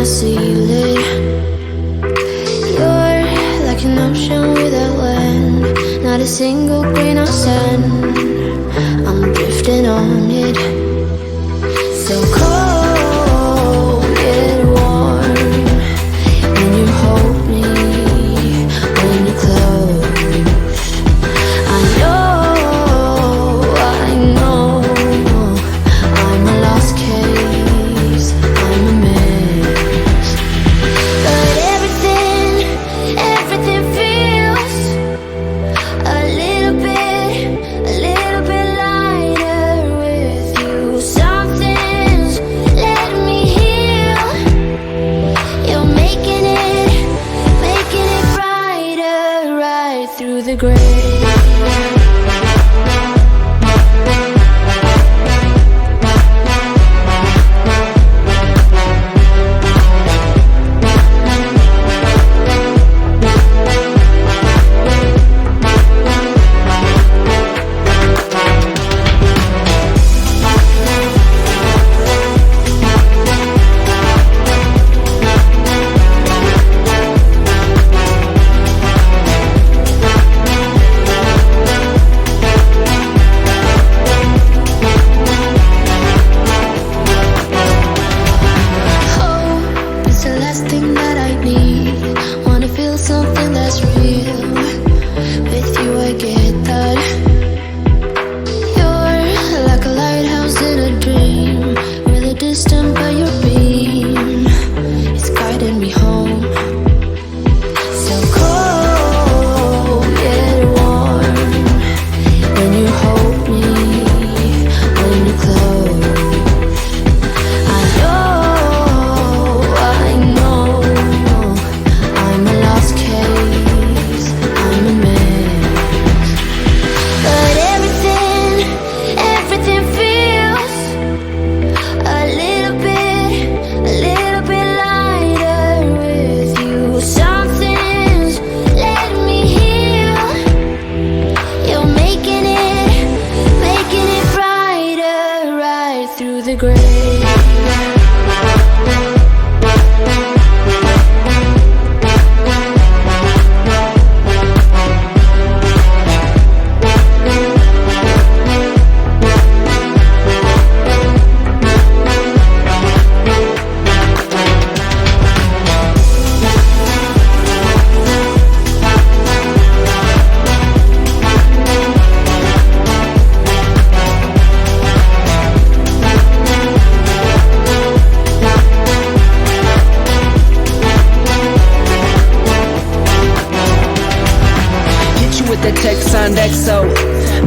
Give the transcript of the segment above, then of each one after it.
conceal it. You're like an ocean without land, not a single grain of sand. I'm drifting on it. So cold yet warm when you hold me, when you close. I know I'm a lost case, I'm a mess. But everything feels a little bit lighter with you. Something's letting me heal. You're making it brighter right through the gray.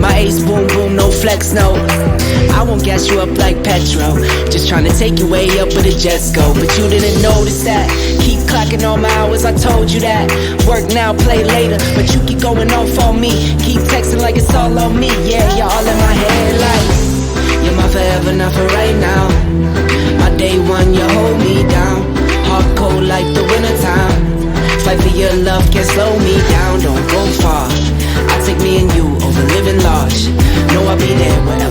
My ace boom boom, no flex, no. I won't gas you up like petrol. Just trying to take you way up where the jets go. But you didn't notice that. Keep clocking all my hours, I told you that. Work now, play later, but you keep going off on me. Keep texting like it's all on me. Yeah, you're all in my head like you're my forever, not for right now. My day one, you hold me down. Hard cold like the wintertime. Fight for your love, can't slow me down. Don't go far. I take me and you over living large. Know I'll be there wherever